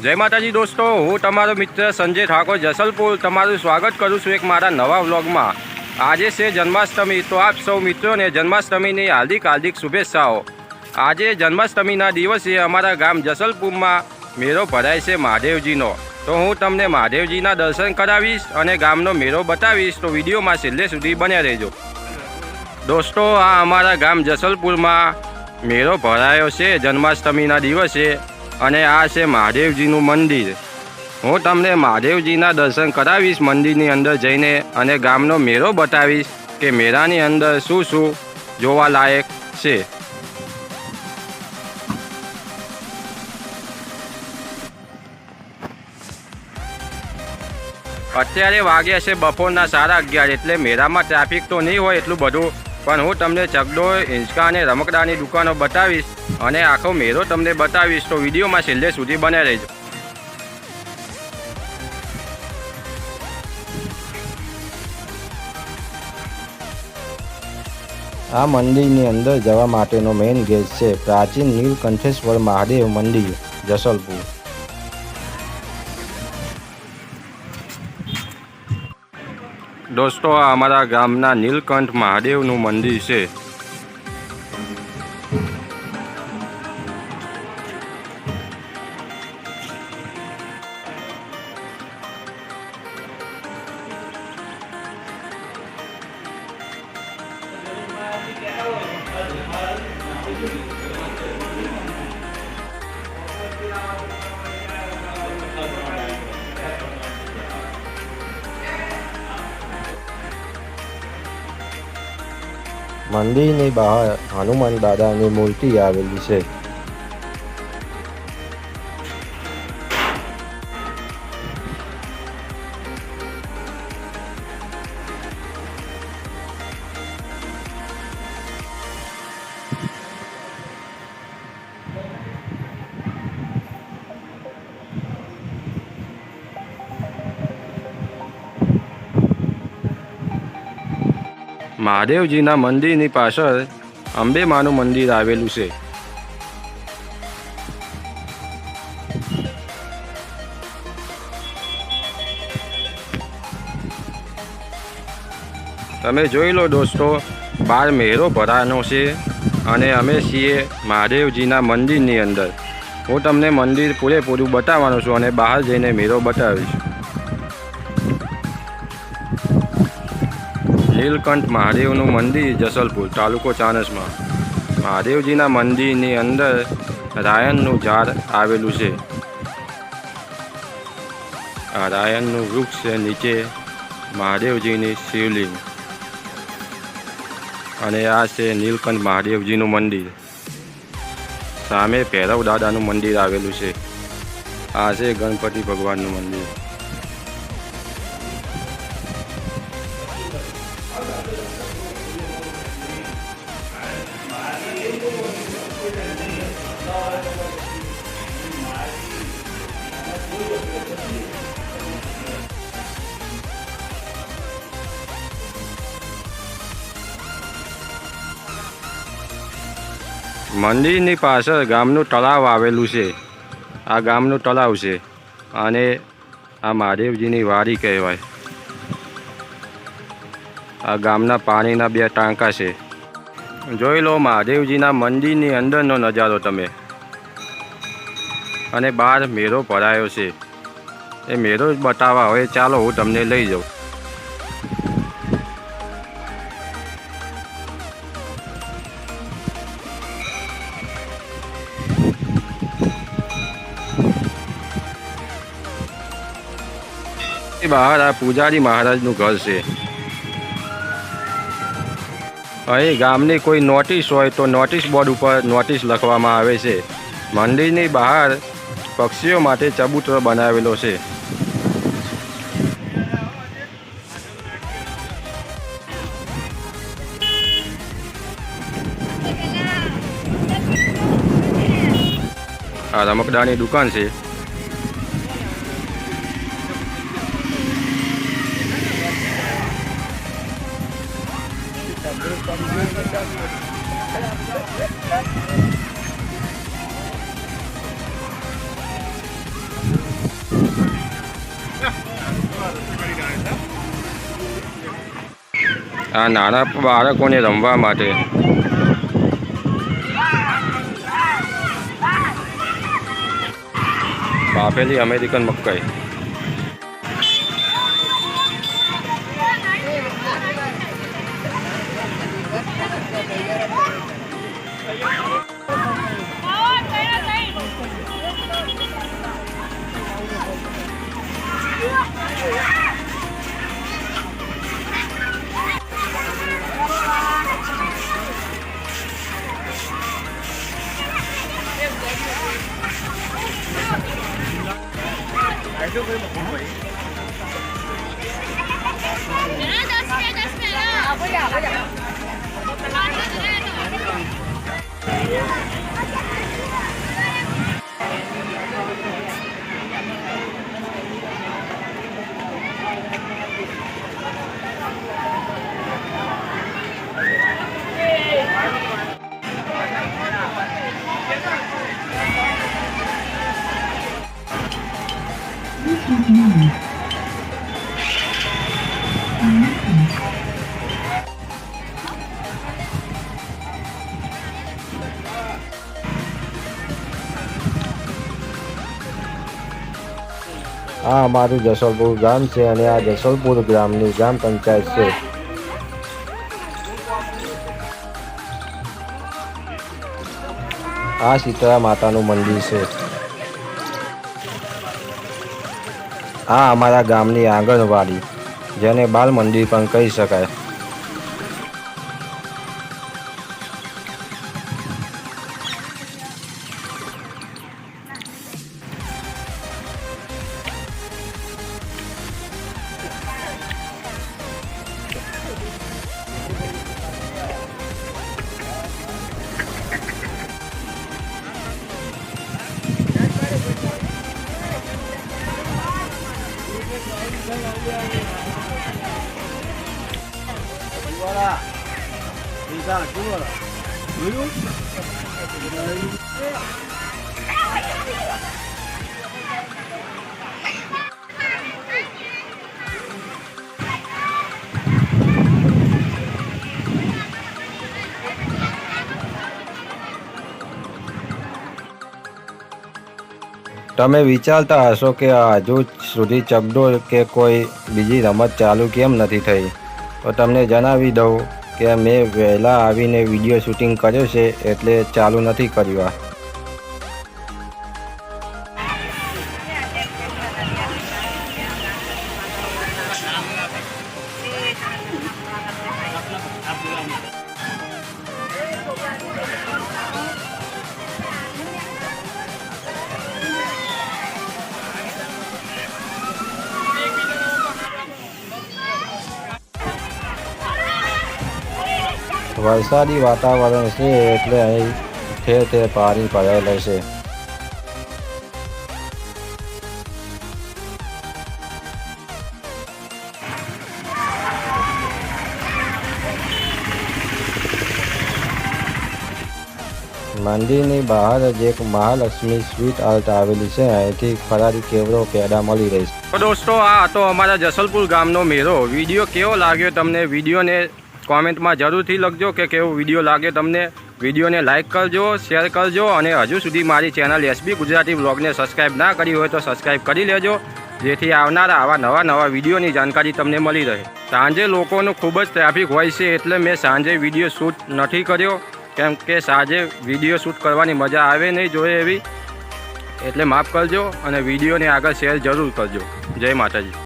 જય માતાજી દોસ્તો, હું તમારો મિત્ર સંજય ઠાકોર જસલપુર તમારું સ્વાગત કરું છું એક મારા નવા વ્લોગમાં। આજે છે જન્માષ્ટમી, તો આપ સૌ મિત્રોને જન્માષ્ટમીની હાર્દિક શુભેચ્છાઓ। આજે જન્માષ્ટમીના દિવસે અમારા ગામ જસલપુરમાં મેળો ભરાય છે મહાદેવજીનો। તો હું તમને મહાદેવજીના દર્શન કરાવીશ અને ગામનો મેળો બતાવીશ, તો વિડીયોમાં છેલ્લે સુધી બન્યા રહેજો। દોસ્તો, આ અમારા ગામ જસલપુરમાં મેળો ભરાયો છે જન્માષ્ટમીના દિવસે અને આ છે મહાદેવજીનું મંદિર। હું તમને મહાદેવજીના દર્શન કરાવીશ મંદિરની અંદર જઈને અને ગામનો મેળો બતાવીશ કે મેળાની અંદર શું શું જોવાલાયક છે। અત્યારે વાગ્યા છે બપોરના 11:30, એટલે મેળામાં ટ્રાફિક તો નહીં હોય એટલું બધું, પણ હું તમને ચકડોળ, હિંચકા અને રમકડાની દુકાનો બતાવીશ અને આખો મેળો તમને બતાવીશ, તો વિડીયોમાં છેલ્લે સુધી બન્યા રહેજો। આ મંદિરની અંદર જવા માટેનો મેઇન ગેટ છે પ્રાચીન નીલકંઠેશ્વર મહાદેવ મંદિર જસલપુર। દોસ્તો, આ અમારા ગામના નીલકંઠ મહાદેવનું મંદિર છે। મંદિરની બહાર હનુમાન દાદાની મૂર્તિ આવેલી છે। મહાદેવજીના મંદિરની પાછળ અંબે માનું મંદિર આવેલું છે। તમે જોઈ લો દોસ્તો, બહાર મેળો ભરાનો છે અને અમે છીએ મહાદેવજીના મંદિરની અંદર। હું તમને મંદિર પૂરેપૂરું બતાવવાનો છું અને બહાર જઈને મેળો બતાવીશ। નીલકંઠ મહાદેવનું મંદિર જસલપુર, તાલુકો ચાણસ્મા। મહાદેવજીના મંદિરની અંદર રાયણનું ઝાડ આવેલું છે। આ રાયણનું વૃક્ષ છે, નીચે મહાદેવજીની શિવલિંગ, અને આ છે નીલકંઠ મહાદેવજીનું મંદિર। સામે ભૈરવ દાદાનું મંદિર આવેલું છે। આ છે ગણપતિ ભગવાનનું મંદિર। મંદિરની પાછળ ગામનું તળાવ આવેલું છે। આ ગામનું તળાવ છે અને આ મહાદેવજીની વાડી કહેવાય। આ ગામના પાણીના 2 ટાંકા છે। જોઈ લો મહાદેવજીના મંદિરની અંદરનો નજારો તમે, અને બહાર મેળો ભરાયો છે। એ મેળો જ બતાવવા હોય, ચાલો હું તમને લઈ જાઉં। બહાર આ પૂજારી મહારાજનું ઘર છે। અહીં ગામની કોઈ નોટિસ હોય તો નોટિસ બોર્ડ ઉપર નોટિસ લખવામાં આવે છે। મંદિરની બહાર પક્ષીઓ માટે ચબૂતરો બનાવેલો છે। આ રમકડાની દુકાન છે। આ નાના બાળકોને રમવા માટે બાફેલી અમેરિકન મકાઈ. આ અમારું જસલપુર ગામ છે અને આ જસલપુર ગામની ગ્રામ પંચાયત છે. આ શીતળા માતાનું મંદિર છે. આ અમારા ગામની આંગણવાડી, જેને બાલ મંદિર પણ કહી શકાય. તમે વિચારતા હશો કે હજુ સુધી ચકડોળ કે કોઈ બીજી રમત ચાલુ કેમ નથી થઈ, તો તમને જણાવી દઉં કે મેં વહેલા આવીને વિડીયો શૂટિંગ કર્યો છે એટલે ચાલુ નથી કર્યું. વરસાદી વાતાવરણ છે એટલે અહીં ઠેર ઠેર પાણી ભરાયેલા છે. મંદિરની બહાર જ એક મહાલક્ષ્મી સ્વીટ આર્ટ આવેલી છે. અહીંથી ફરારી કેવડો પેડા મળી રહી છે. તો દોસ્તો, આ હતો અમારા જસલપુર ગામનો મેળો. વિડીયો કેવો લાગ્યો તમને? વિડીયોને કોમેન્ટમાં જરૂરથી લખજો કે કેવો વિડીયો લાગ્યો તમને. વિડીયોને લાઇક કરજો, શેર કરજો અને હજુ સુધી મારી ચેનલ એસબી ગુજરાતી વ્લોગને સબસ્ક્રાઈબ ના કરી હોય તો સબસ્ક્રાઈબ કરી લેજો, જેથી આવનારા આવા નવા વિડીયોની જાણકારી તમને મળી રહે. સાંજે લોકોનું ખૂબ જ ટ્રાફિક હોય છે એટલે મેં સાંજે વિડીયો શૂટ નથી કર્યો, કેમ કે સાંજે વિડીયો શૂટ કરવાની મજા આવે નહીં જોઈએ એવી, એટલે માફ કરજો અને વિડીયોને આગળ શેર જરૂર કરજો. જય માતાજી.